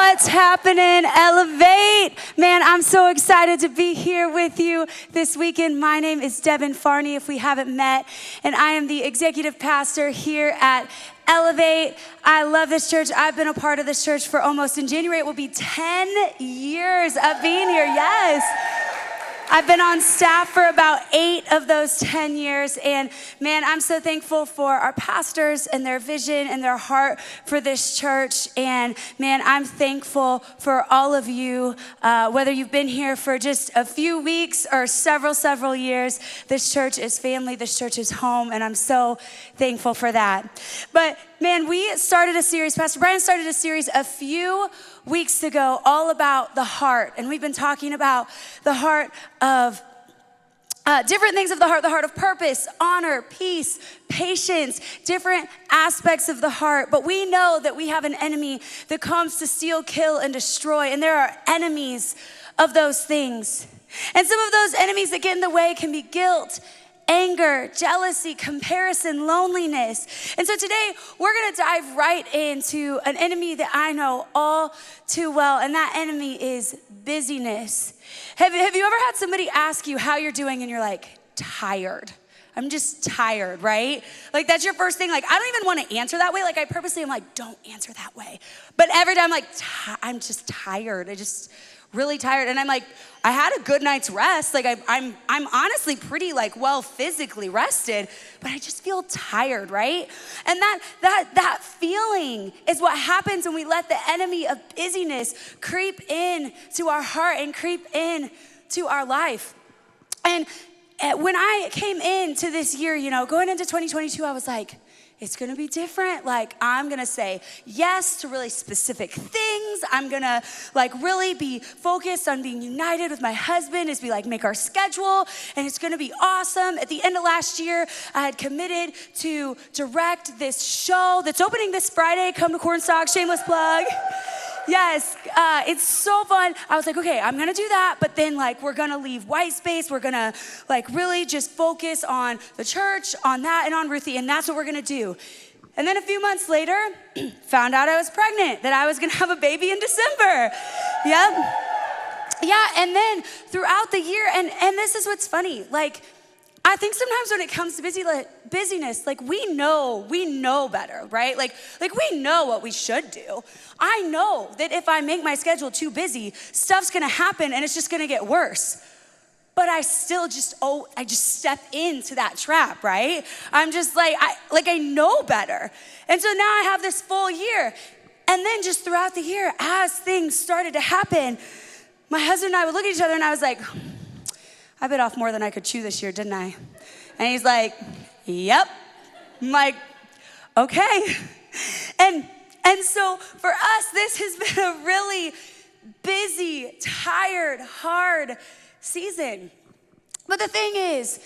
What's happening? Elevate. Man, I'm so excited to be here with you this weekend. My name is Devyn Farney, if we haven't met, and I am the executive pastor here at Elevate. I love this church. I've been a part of this church for almost, in January, it will be 10 years of being here. Yes. I've been on staff for about 8 of those 10 years, and man, I'm so thankful for our pastors and their vision and their heart for this church, and man, I'm thankful for all of you, whether you've been here for just a few weeks or several years. This church is family, this church is home, and I'm so thankful for that. But man, we started a series, Pastor Brian started a series a few weeks ago all about the heart, and we've been talking about the heart of different things of the heart of purpose, honor, peace, patience, different aspects of the heart. But we know that we have an enemy that comes to steal, kill, and destroy, and there are enemies of those things. And some of those enemies that get in the way can be guilt, anger, jealousy, comparison, loneliness. And so today, we're gonna dive right into an enemy that I know all too well, and that enemy is busyness. Have you ever had somebody ask you how you're doing and you're like, tired? I'm just tired, right? Like that's your first thing. Like I don't even want to answer that way. Like I purposely am like, don't answer that way. But every time I'm like, I'm just tired. I just really tired. And I'm like, I had a good night's rest. Like I'm honestly pretty like well physically rested, but I just feel tired, right? And that feeling is what happens when we let the enemy of busyness creep in to our heart and creep in to our life. And when I came into this year, going into 2022, I was like, it's gonna be different. Like, I'm gonna say yes to really specific things. I'm gonna really be focused on being united with my husband as we make our schedule, and it's gonna be awesome. At the end of last year, I had committed to direct this show that's opening this Friday. Come to Cornstalk, shameless plug. Yes, it's so fun. I was like, okay, I'm gonna do that, but then we're gonna leave white space. We're gonna really just focus on the church, on that, and on Ruthie, and that's what we're gonna do. And then a few months later, found out I was pregnant, that I was gonna have a baby in December. Yep. Yeah, and then throughout the year, and this is what's funny, I think sometimes when it comes to busyness, we know better, right? We know what we should do. I know that if I make my schedule too busy, stuff's gonna happen and it's just gonna get worse. But I still I just step into that trap, right? I'm just I know better. And so now I have this full year. And then just throughout the year, as things started to happen, my husband and I would look at each other and I was like, I bit off more than I could chew this year, didn't I? And he's like, yep. I'm like, okay. And so for us, this has been a really busy, tired, hard season. But the thing is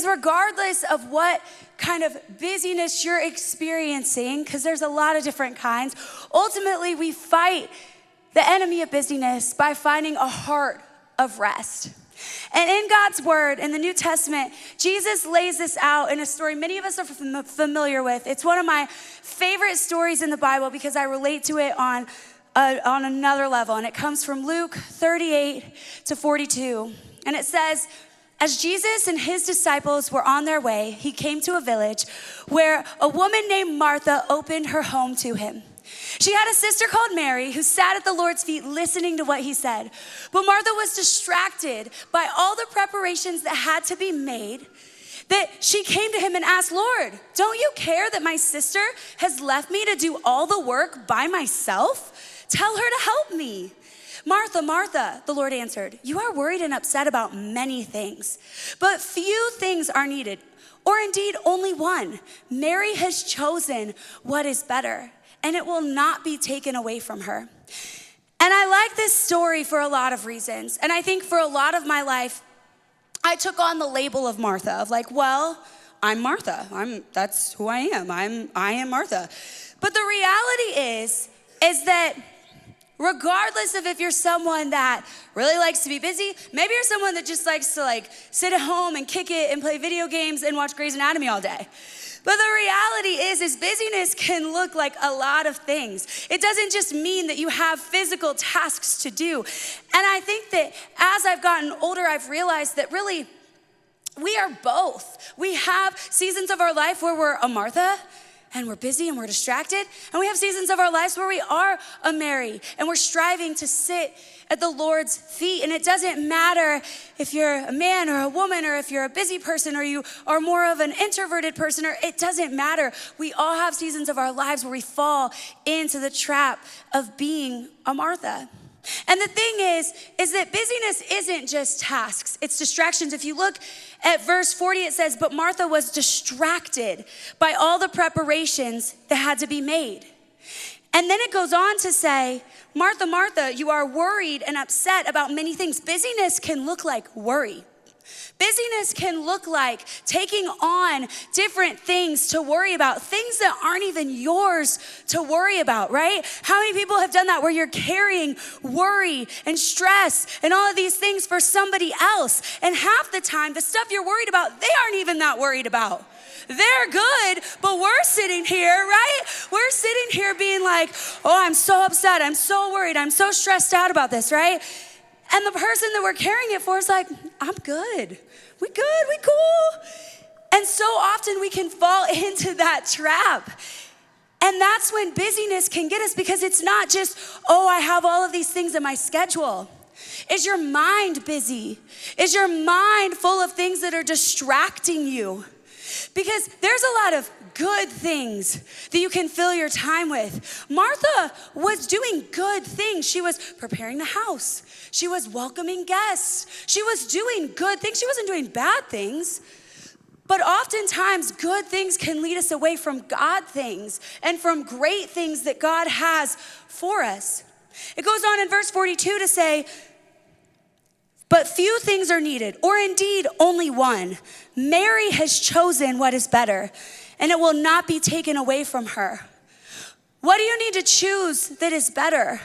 regardless of what kind of busyness you're experiencing, because there's a lot of different kinds, ultimately we fight the enemy of busyness by finding a heart of rest. And in God's word, in the New Testament, Jesus lays this out in a story many of us are familiar with. It's one of my favorite stories in the Bible because I relate to it on another level. And it comes from Luke 38-42. And it says, as Jesus and his disciples were on their way, he came to a village where a woman named Martha opened her home to him. She had a sister called Mary who sat at the Lord's feet listening to what he said. But Martha was distracted by all the preparations that had to be made, that she came to him and asked, Lord, don't you care that my sister has left me to do all the work by myself? Tell her to help me. Martha, Martha, the Lord answered, you are worried and upset about many things, but few things are needed, or indeed only one. Mary has chosen what is better, and it will not be taken away from her. And I like this story for a lot of reasons. And I think for a lot of my life, I took on the label of Martha, of I'm Martha. That's who I am. I am Martha. But the reality is that regardless of if you're someone that really likes to be busy, maybe you're someone that just likes to like sit at home and kick it and play video games and watch Grey's Anatomy all day. But the reality is busyness can look like a lot of things. It doesn't just mean that you have physical tasks to do. And I think that as I've gotten older, I've realized that really we are both. We have seasons of our life where we're a Martha and we're busy and we're distracted. And we have seasons of our lives where we are a Mary and we're striving to sit at the Lord's feet. And it doesn't matter if you're a man or a woman or if you're a busy person or you are more of an introverted person, or it doesn't matter. We all have seasons of our lives where we fall into the trap of being a Martha. And the thing is that busyness isn't just tasks, it's distractions. If you look at verse 40, it says, but Martha was distracted by all the preparations that had to be made. And then it goes on to say, Martha, Martha, you are worried and upset about many things. Busyness can look like worry. Busyness can look like taking on different things to worry about, things that aren't even yours to worry about, right? How many people have done that where you're carrying worry and stress and all of these things for somebody else? And half the time, the stuff you're worried about, they aren't even that worried about. They're good, but we're sitting here, right? We're sitting here being like, oh, I'm so upset, I'm so worried, I'm so stressed out about this, right? And the person that we're carrying it for is like, I'm good. We good, we cool. And so often we can fall into that trap. And that's when busyness can get us, because it's not just, oh, I have all of these things in my schedule. Is your mind busy? Is your mind full of things that are distracting you? Because there's a lot of good things that you can fill your time with. Martha was doing good things. She was preparing the house. She was welcoming guests. She was doing good things. She wasn't doing bad things. But oftentimes, good things can lead us away from God things and from great things that God has for us. It goes on in verse 42 to say, but few things are needed, or indeed only one. Mary has chosen what is better, and it will not be taken away from her. What do you need to choose that is better?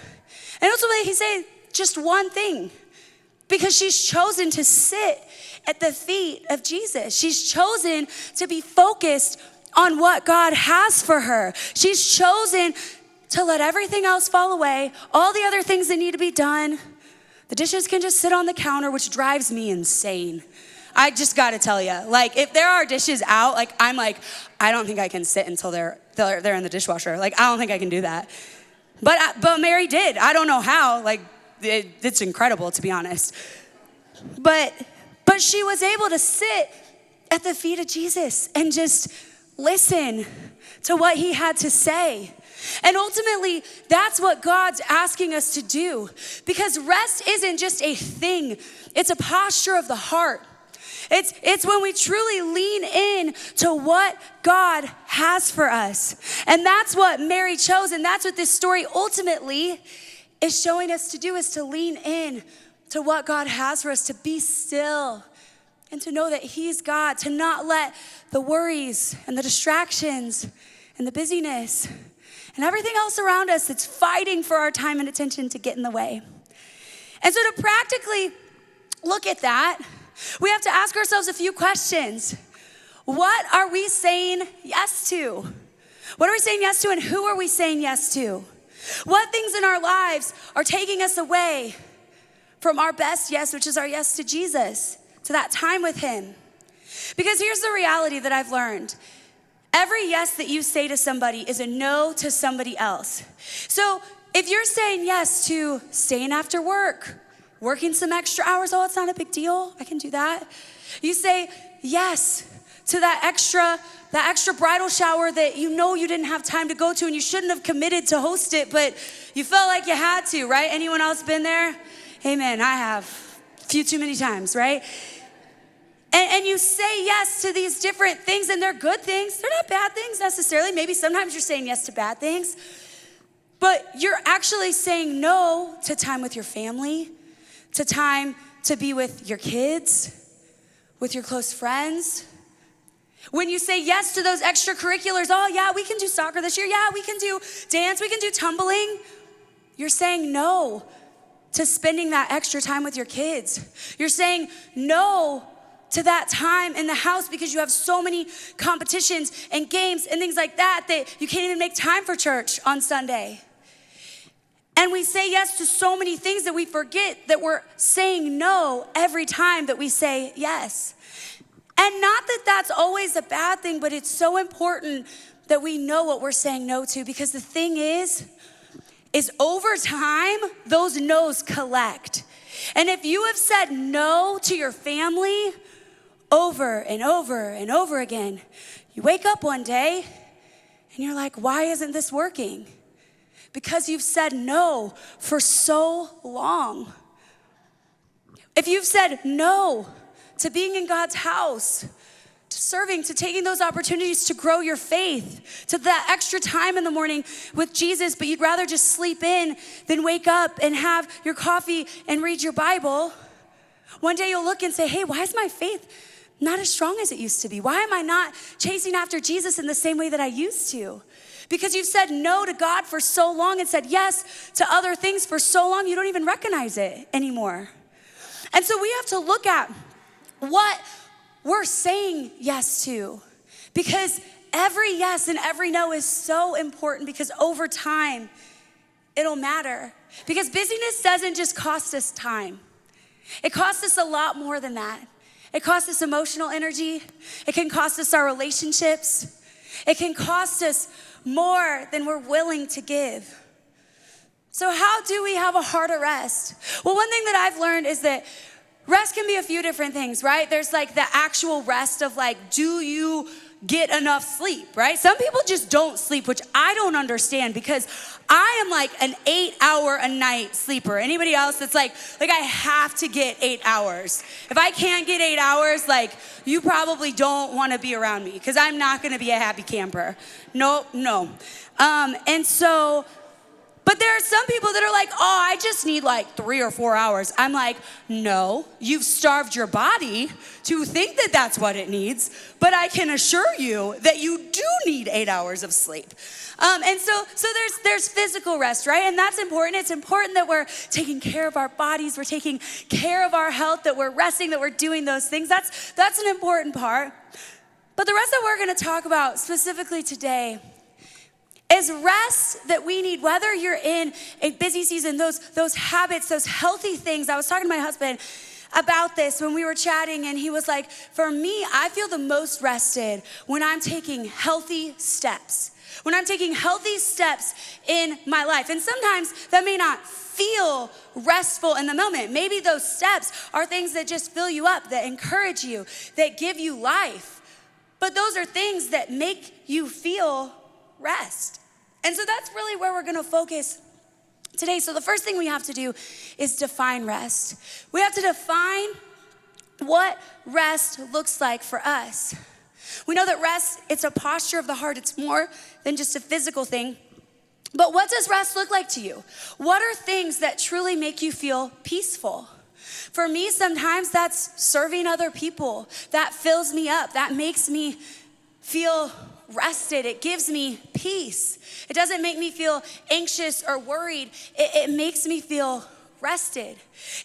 And ultimately, he said just one thing, because she's chosen to sit at the feet of Jesus. She's chosen to be focused on what God has for her. She's chosen to let everything else fall away, all the other things that need to be done. The dishes can just sit on the counter, which drives me insane. I just gotta tell you, like, if there are dishes out, like, I'm like, I don't think I can sit until they're in the dishwasher. Like, I don't think I can do that. But Mary did. I don't know how. Like, it's incredible, to be honest. But she was able to sit at the feet of Jesus and just listen to what he had to say. And ultimately, that's what God's asking us to do, because rest isn't just a thing, it's a posture of the heart. It's when we truly lean in to what God has for us. And that's what Mary chose, and that's what this story ultimately is showing us to do, is to lean in to what God has for us, to be still and to know that he's God, to not let the worries and the distractions and the busyness and everything else around us that's fighting for our time and attention to get in the way. And so to practically look at that, we have to ask ourselves a few questions. What are we saying yes to? What are we saying yes to, and who are we saying yes to? What things in our lives are taking us away from our best yes, which is our yes to Jesus, to that time with him? Because here's the reality that I've learned. Every yes that you say to somebody is a no to somebody else. So if you're saying yes to staying after work, working some extra hours, oh, it's not a big deal, I can do that. You say yes to that extra bridal shower that you know you didn't have time to go to and you shouldn't have committed to host it, but you felt like you had to, right? Anyone else been there? Amen, I have a few too many times, right? And you say yes to these different things, and they're good things. They're not bad things necessarily. Maybe sometimes you're saying yes to bad things, but you're actually saying no to time with your family, to time to be with your kids, with your close friends. When you say yes to those extracurriculars, oh yeah, we can do soccer this year. Yeah, we can do dance, we can do tumbling. You're saying no to spending that extra time with your kids. You're saying no to that time in the house because you have so many competitions and games and things like that you can't even make time for church on Sunday. And we say yes to so many things that we forget that we're saying no every time that we say yes. And not that that's always a bad thing, but it's so important that we know what we're saying no to, because the thing is over time, those no's collect. And if you have said no to your family over and over and over again, you wake up one day and you're like, why isn't this working? Because you've said no for so long. If you've said no to being in God's house, to serving, to taking those opportunities to grow your faith, to that extra time in the morning with Jesus, but you'd rather just sleep in than wake up and have your coffee and read your Bible, one day you'll look and say, hey, why is my faith not as strong as it used to be? Why am I not chasing after Jesus in the same way that I used to? Because you've said no to God for so long and said yes to other things for so long, you don't even recognize it anymore. And so we have to look at what we're saying yes to, because every yes and every no is so important, because over time, it'll matter. Because busyness doesn't just cost us time. It costs us a lot more than that. It costs us emotional energy. It can cost us our relationships. It can cost us more than we're willing to give. So how do we have a heart of rest? Well, one thing that I've learned is that rest can be a few different things, right? There's like the actual rest of like, do you get enough sleep, right? Some people just don't sleep, which I don't understand, because I am like an 8-hour a night sleeper. Anybody else that's like I have to get 8 hours. If I can't get 8 hours, like you probably don't want to be around me, because I'm not going to be a happy camper. No. But there are some people that are like, oh, I just need like 3 or 4 hours. I'm like, no, you've starved your body to think that that's what it needs, but I can assure you that you do need 8 hours of sleep. And so there's physical rest, right? And that's important. It's important that we're taking care of our bodies, we're taking care of our health, that we're resting, that we're doing those things. That's an important part. But the rest that we're gonna talk about specifically today is rest that we need, whether you're in a busy season, those habits, those healthy things. I was talking to my husband about this when we were chatting, and he was like, for me, I feel the most rested when I'm taking healthy steps. When I'm taking healthy steps in my life. And sometimes that may not feel restful in the moment. Maybe those steps are things that just fill you up, that encourage you, that give you life. But those are things that make you feel rest. And so that's really where we're gonna focus today. So the first thing we have to do is define rest. We have to define what rest looks like for us. We know that rest, it's a posture of the heart. It's more than just a physical thing. But what does rest look like to you? What are things that truly make you feel peaceful? For me, sometimes that's serving other people. That fills me up. That makes me feel rested. It gives me peace. It doesn't make me feel anxious or worried. It makes me feel rested.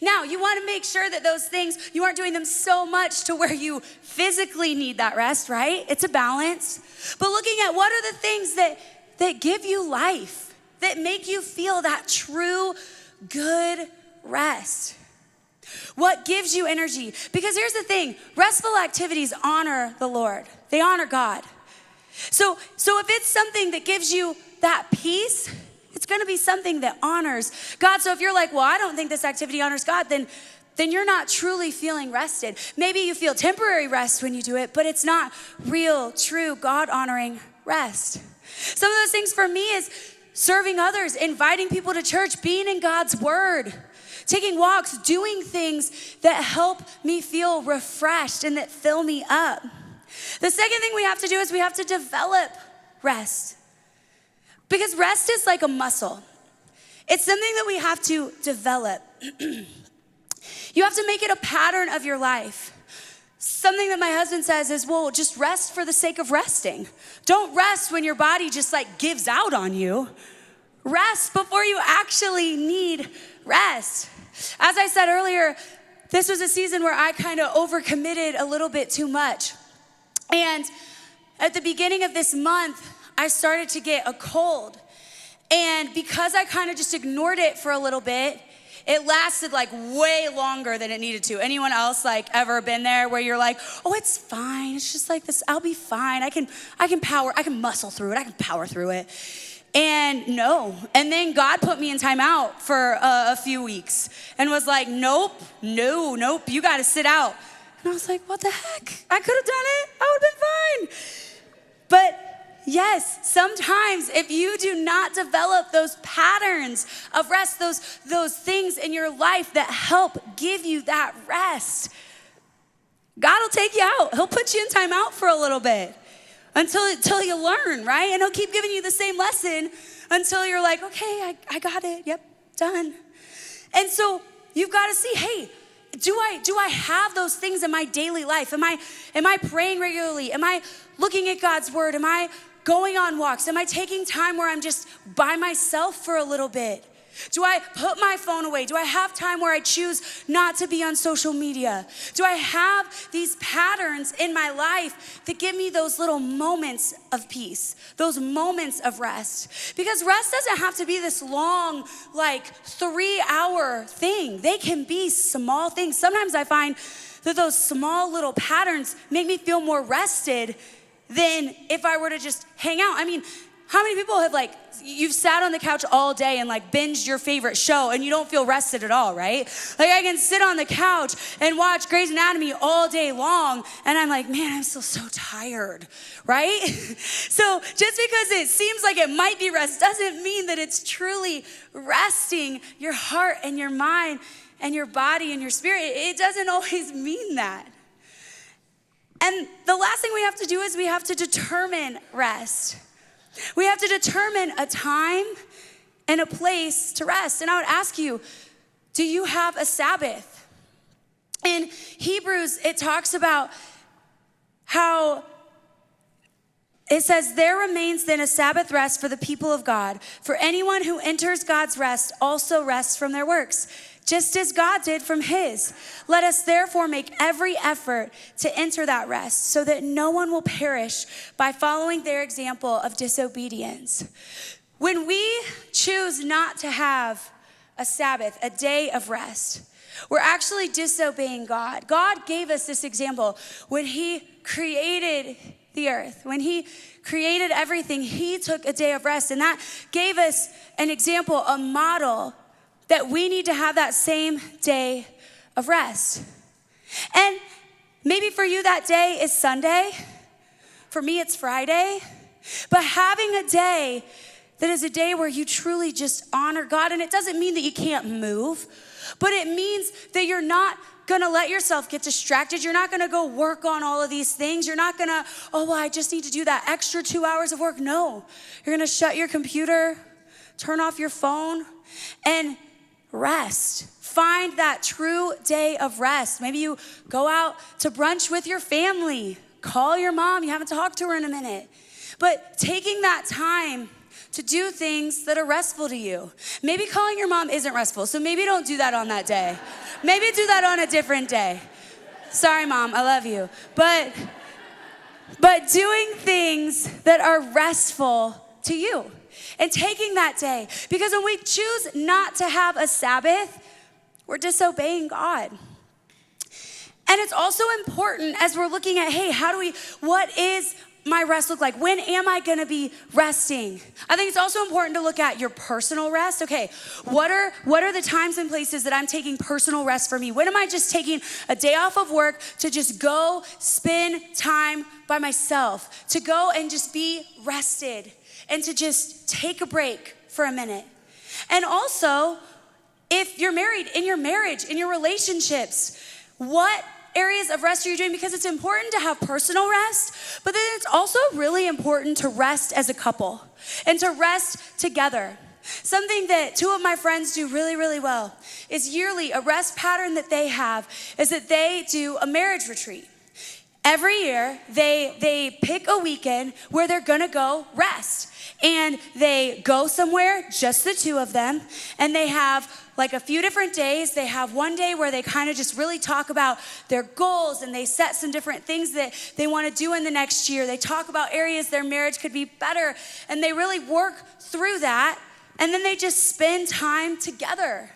Now, you want to make sure that those things, you aren't doing them so much to where you physically need that rest, right? It's a balance. But looking at what are the things that give you life, that make you feel that true, good rest. What gives you energy? Because here's the thing, restful activities honor the Lord. They honor God. So if it's something that gives you that peace, it's gonna be something that honors God. So if you're like, well, I don't think this activity honors God, then you're not truly feeling rested. Maybe you feel temporary rest when you do it, but it's not real, true, God-honoring rest. Some of those things for me is serving others, inviting people to church, being in God's word, taking walks, doing things that help me feel refreshed and that fill me up. The second thing we have to do is we have to develop rest. Because rest is like a muscle. It's something that we have to develop. You have to make it a pattern of your life. Something that my husband says is, well, just rest for the sake of resting. Don't rest when your body just like gives out on you. rest before you actually need rest. As I said earlier, this was a season where I kind of overcommitted a little bit too much. And at the beginning of this month, I started to get a cold. And because I kind of just ignored it for a little bit, it lasted like way longer than it needed to. Anyone else like ever been there where you're like, oh, it's fine. It's just like this, I'll be fine. I can muscle through it. I can power through it. And no. And then God put me in timeout for a few weeks and was like, nope, you got to sit out. And I was like, what the heck? I could have done it. I would have been fine. But yes, sometimes if you do not develop those patterns of rest, those things in your life that help give you that rest, God will take you out. He'll put you in timeout for a little bit until you learn, right? And he'll keep giving you the same lesson until you're like, okay, I got it. Yep, done. And so you've got to see, hey, do I have those things in my daily life? Am I praying regularly? Am I looking at God's word? Am I going on walks? Am I taking time where I'm just by myself for a little bit? Do I put my phone away? Do I have time where I choose not to be on social media? Do I have these patterns in my life that give me those little moments of peace, those moments of rest? Because rest doesn't have to be this long, like 3-hour thing. They can be small things. Sometimes I find that those small little patterns make me feel more rested than if I were to just hang out. I mean, how many people have you've sat on the couch all day and binged your favorite show and you don't feel rested at all, right? I can sit on the couch and watch Grey's Anatomy all day long and I'm like, man, I'm still so tired, right? So just because it seems like it might be rest doesn't mean that it's truly resting your heart and your mind and your body and your spirit. It doesn't always mean that. And the last thing we have to do is we have to determine rest. We have to determine a time and a place to rest. And I would ask you, do you have a Sabbath? In Hebrews, it talks about how it says, there remains then a Sabbath rest for the people of God. For anyone who enters God's rest also rests from their works, just as God did from his. Let us therefore make every effort to enter that rest so that no one will perish by following their example of disobedience. When we choose not to have a Sabbath, a day of rest, we're actually disobeying God. God gave us this example when he created the earth. When he created everything, he took a day of rest, and that gave us an example, a model that we need to have that same day of rest. And maybe for you that day is Sunday. For me, it's Friday. But having a day that is a day where you truly just honor God, and it doesn't mean that you can't move, but it means that you're not gonna let yourself get distracted. You're not gonna go work on all of these things. You're not gonna, I just need to do that extra 2 hours of work. No, you're gonna shut your computer, turn off your phone, and rest. Find that true day of rest. Maybe you go out to brunch with your family. Call your mom. You haven't talked to her in a minute. But taking that time to do things that are restful to you. Maybe calling your mom isn't restful, so maybe don't do that on that day. Maybe do that on a different day. Sorry, Mom, I love you. But doing things that are restful to you. And taking that day. Because when we choose not to have a Sabbath, we're disobeying God. And it's also important as we're looking at, hey, what is my rest look like? When am I gonna be resting? I think it's also important to look at your personal rest. Okay, what are the times and places that I'm taking personal rest for me? When am I just taking a day off of work to just go spend time by myself, to go and just be rested, and to just take a break for a minute? And also, if you're married, in your marriage, in your relationships, what areas of rest are you doing? Because it's important to have personal rest, but then it's also really important to rest as a couple and to rest together. Something that two of my friends do really, really well is yearly, a rest pattern that they have is that they do a marriage retreat. every year, they pick a weekend where they're gonna go rest. And they go somewhere, just the two of them, and they have like a few different days. They have one day where they kind of just really talk about their goals, and they set some different things that they want to do in the next year. They talk about areas their marriage could be better, and they really work through that, and then they just spend time together.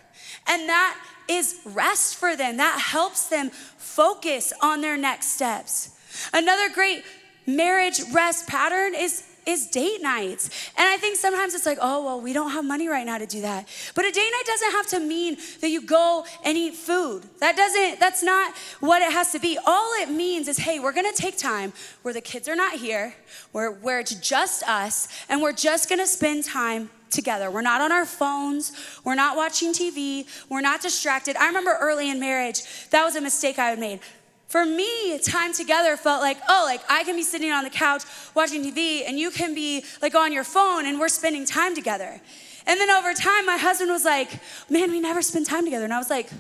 And that is rest for them. That helps them focus on their next steps. Another great marriage rest pattern is date nights. And I think sometimes it's like, oh, well, we don't have money right now to do that. But a date night doesn't have to mean that you go and eat food. That's not what it has to be. All it means is, hey, we're gonna take time where the kids are not here, where it's just us, and we're just gonna spend time together. We're not on our phones. We're not watching TV. We're not distracted. I remember early in marriage, that was a mistake I had made. For me, time together felt like, I can be sitting on the couch watching TV and you can be like on your phone and we're spending time together. And then over time, my husband was like, man, we never spend time together. And I was like,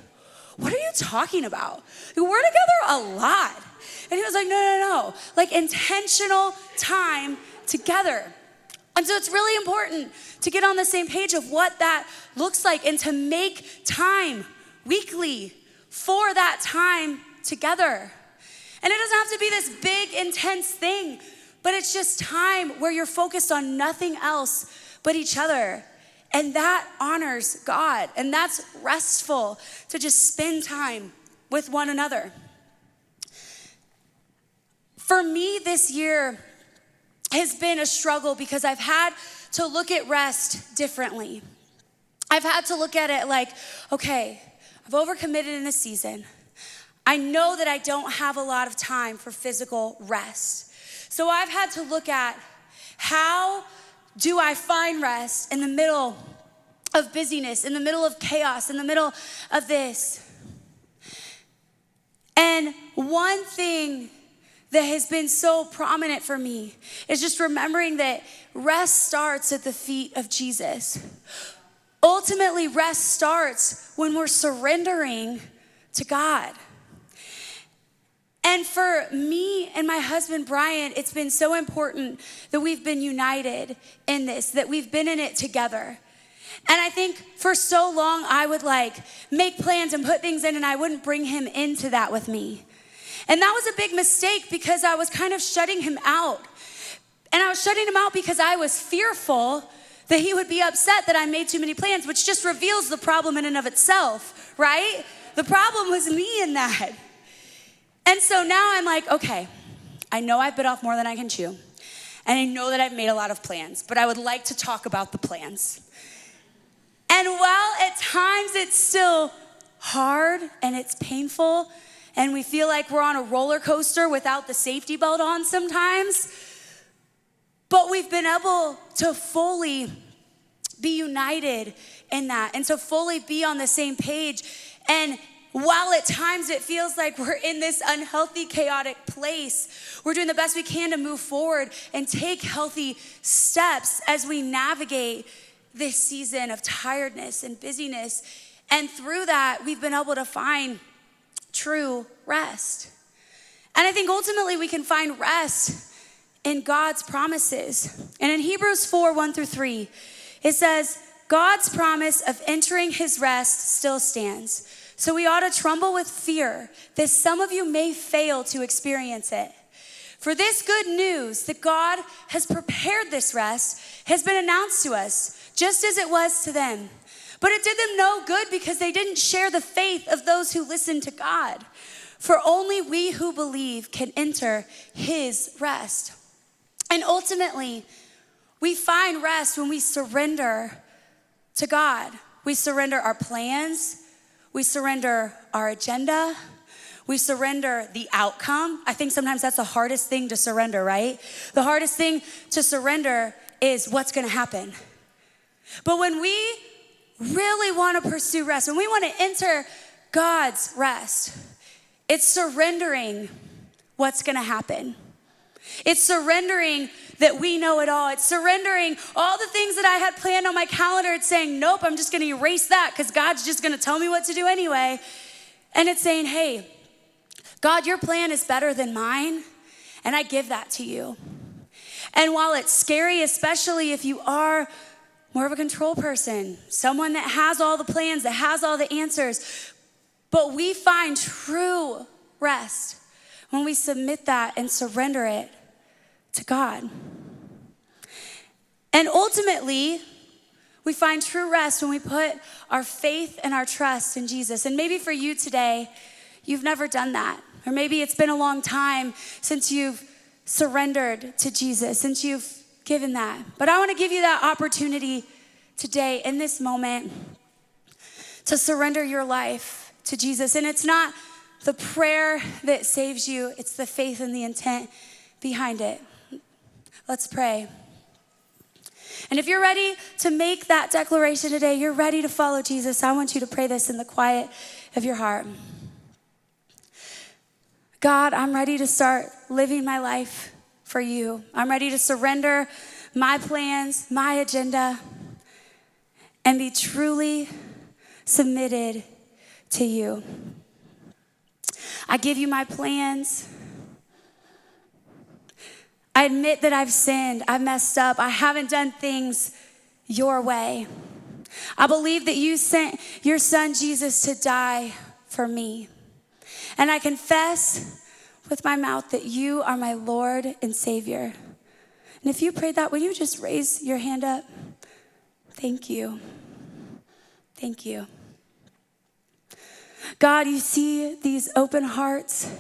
what are you talking about? We're together a lot. And he was like, no. Like intentional time together. And so it's really important to get on the same page of what that looks like and to make time weekly for that time together. And it doesn't have to be this big, intense thing, but it's just time where you're focused on nothing else but each other. And that honors God. And that's restful to just spend time with one another. For me this year has been a struggle because I've had to look at rest differently. I've had to look at it like, okay, I've overcommitted in this season. I know that I don't have a lot of time for physical rest. So I've had to look at how do I find rest in the middle of busyness, in the middle of chaos, in the middle of this. And one thing that has been so prominent for me is just remembering that rest starts at the feet of Jesus. Ultimately, rest starts when we're surrendering to God. And for me and my husband, Brian, it's been so important that we've been united in this, that we've been in it together. And I think for so long, I would make plans and put things in, and I wouldn't bring him into that with me. And that was a big mistake because I was kind of shutting him out. And I was shutting him out because I was fearful that he would be upset that I made too many plans, which just reveals the problem in and of itself, right? The problem was me in that. And so now I'm like, okay, I know I've bit off more than I can chew. And I know that I've made a lot of plans, but I would like to talk about the plans. And while at times it's still hard and it's painful, and we feel like we're on a roller coaster without the safety belt on sometimes, but we've been able to fully be united in that and to fully be on the same page. And while at times it feels like we're in this unhealthy, chaotic place, we're doing the best we can to move forward and take healthy steps as we navigate this season of tiredness and busyness. And through that, we've been able to find true rest. And I think ultimately we can find rest in God's promises. And in Hebrews 4:1-3, it says, God's promise of entering his rest still stands. So we ought to tremble with fear that some of you may fail to experience it. For this good news that God has prepared this rest has been announced to us, just as it was to them. But it did them no good because they didn't share the faith of those who listened to God. For only we who believe can enter his rest. And ultimately, we find rest when we surrender to God. We surrender our plans. We surrender our agenda. We surrender the outcome. I think sometimes that's the hardest thing to surrender, right? The hardest thing to surrender is what's gonna happen. But when we really wanna pursue rest, when we wanna enter God's rest, it's surrendering what's gonna happen. It's surrendering that we know it all. It's surrendering all the things that I had planned on my calendar. It's saying, nope, I'm just gonna erase that because God's just gonna tell me what to do anyway. And it's saying, hey, God, your plan is better than mine, and I give that to you. And while it's scary, especially if you are more of a control person, someone that has all the plans, that has all the answers, but we find true rest when we submit that and surrender it to God. And ultimately, we find true rest when we put our faith and our trust in Jesus. And maybe for you today, you've never done that. Or maybe it's been a long time since you've surrendered to Jesus, since you've given that. But I want to give you that opportunity today in this moment to surrender your life to Jesus. And it's not the prayer that saves you, it's the faith and the intent behind it. Let's pray. And if you're ready to make that declaration today, you're ready to follow Jesus, I want you to pray this in the quiet of your heart. God, I'm ready to start living my life for you. I'm ready to surrender my plans, my agenda, and be truly submitted to you. I give you my plans. I admit that I've sinned, I've messed up, I haven't done things your way. I believe that you sent your son Jesus to die for me. And I confess with my mouth that you are my Lord and Savior. And if you prayed that, will you just raise your hand up? Thank you. Thank you. God, you see these open hearts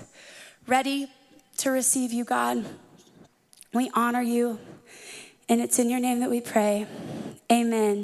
ready to receive you, God. We honor you, and it's in your name that we pray. Amen.